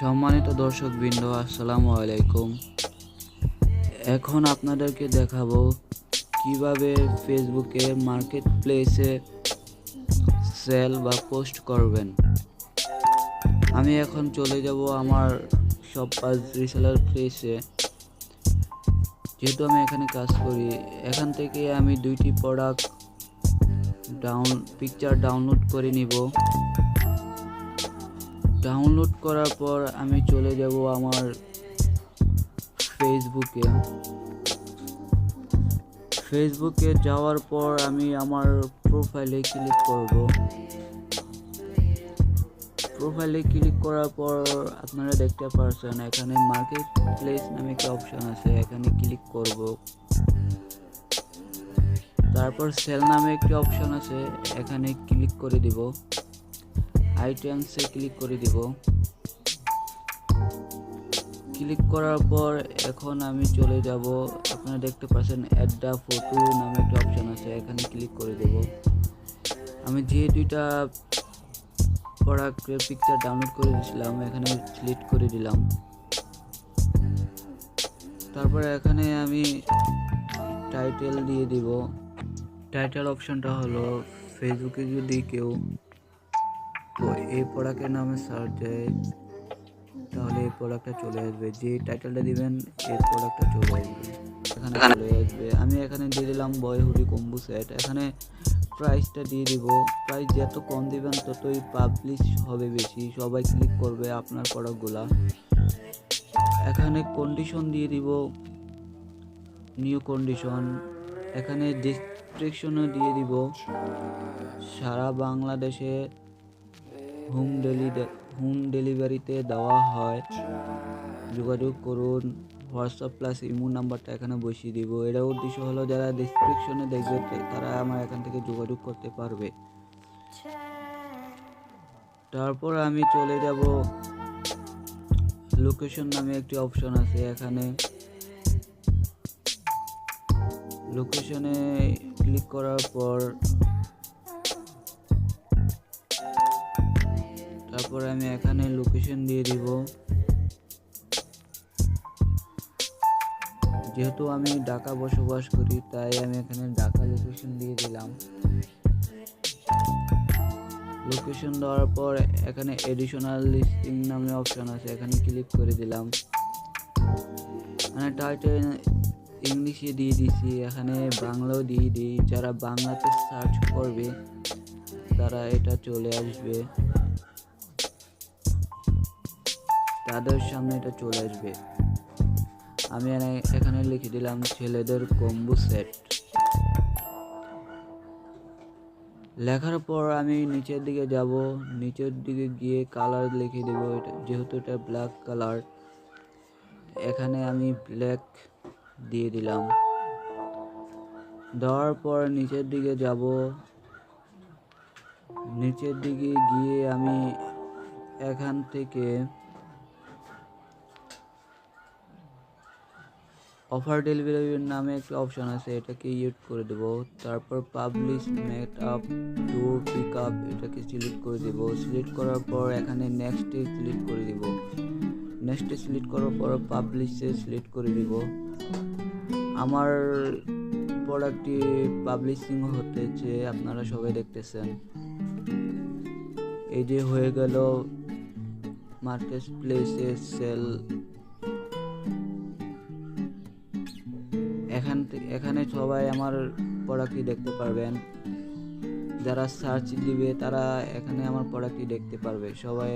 সম্মানিত দর্শকবৃন্দ, আসসালামু আলাইকুম। এখন আপনাদেরকে দেখাবো কিভাবে ফেসবুকে মার্কেট প্লেসে সেল বা পোস্ট করবেন। আমি এখন চলে যাব আমার শপবাজ রিসেলার প্লেসে। যেহেতু আমি এখানে কাজ করি, এখান থেকে আমি দুইটি প্রোডাক্ট পিকচার ডাউনলোড করে নিব। ডাউনলোড করার পর আমি চলে যাব আমার ফেসবুকে যাওয়ার পর আমি আমার প্রোফাইলে ক্লিক করব। প্রোফাইলে ক্লিক করার পর আপনারা দেখতে পাচ্ছেন এখানে মার্কেট প্লেস নামে একটা অপশন আছে, এখানে ক্লিক করব। তারপর সেল নামে একটি অপশন আছে, এখানে ক্লিক করে দিব। আইটেমসে ক্লিক করে দিব। ক্লিক করার পর এখন আমি চলে যাব, আপনারা দেখতে পাচ্ছেন অ্যাড দ্য ফটো নামে একটা অপশন আছে, এখানে ক্লিক করে দেব। আমি যে দুইটা প্রোডাক্টের পিকচার ডাউনলোড করে দিয়েছিলাম এখানে সিলেক্ট করে দিলাম। তারপরে এখানে আমি টাইটেল দিয়ে দিব। টাইটেল অপশনটা হলো ফেসবুকে যদি কেউ এই প্রোডাক্টের নামে সার্চ দেয় তাহলে এই প্রোডাক্টটা চলে আসবে। যে টাইটেলটা দিবেন এই প্রোডাক্টটা চলে আসবে, এখানে চলে আসবে। আমি এখানে দিয়ে দিলাম বয় হুডি কম্বো সেট। এখানে প্রাইসটা দিয়ে দিব। প্রাইস যত কম দিবেন ততই পাবলিশ হবে বেশি, সবাই ক্লিক করবে আপনার প্রোডাক্টগুলা। এখানে কন্ডিশন দিয়ে দিব, নিউ কন্ডিশন। এখানে ডেসক্রিপশনও দিয়ে দিব, সারা বাংলাদেশে হোম ডেলিভারিতে দেওয়া হয়, যোগাযোগ করুন। হোয়াটসঅ্যাপ প্লাস ইমো নাম্বারটা এখানে বসিয়ে দিব। এটার উদ্দেশ্য হলো যারা ডেসক্রিপশনে দেখবে তারা আমার এখান থেকে যোগাযোগ করতে পারবে। তারপর আমি চলে যাব, লোকেশন নামে একটি অপশন আছে, এখানে লোকেশনে ক্লিক করার পর তারপর আমি এখানে লোকেশন দিয়ে দিব। যেহেতু আমি ঢাকা বসবাস করি তাই আমি এখানে ঢাকা লোকেশন দিয়ে দিলাম। লোকেশন দেওয়ার পর এখানে এডিশনাল লিস্টিং নামে অপশন আছে, এখানে ক্লিক করে দিলাম। মানে টাইটেল ইংলিশে দিয়ে দিছি, এখানে বাংলাও দিয়ে দিই। যারা বাংলাতে সার্চ করবে তারা এটা চলে আসবে, তাদের সামনে এটা চলে আসবে। আমি এখানে লিখে দিলাম ছেলেদের কম্বো সেট। লেখার পর আমি নিচের দিকে যাব, নিচের দিকে গিয়ে কালার লিখে দেব। যেহেতু এটা ব্ল্যাক কালার, এখানে আমি ব্ল্যাক দিয়ে দিলাম। দেওয়ার পর নিচের দিকে যাব, নিচের দিকে গিয়ে আমি এখান থেকে অফার ডেলিভারি নামে একটা অপশন আছে, এটাকে ইউজ করে দেব। তারপর publish mate up to pick up এটাকে সিলেক্ট করে দেব। সিলেক্ট করার পর এখানে নেক্সটে সিলেক্ট করে দেব। নেক্সটে সিলেক্ট করার পর পাবলিশে সিলেক্ট করে দেব। আমার প্রোডাক্টটি পাবলিশিং হতেছে, আপনারা সবাই দেখতেছেন। এই যে হয়ে গেল মার্কেট প্লেসে সেল। এখানে সবাই আমার প্রোডাক্টটি দেখতে পারবেন। যারা সার্চ দিবে তারা এখানে আমার প্রোডাক্টটি দেখতে পারবে সবাই।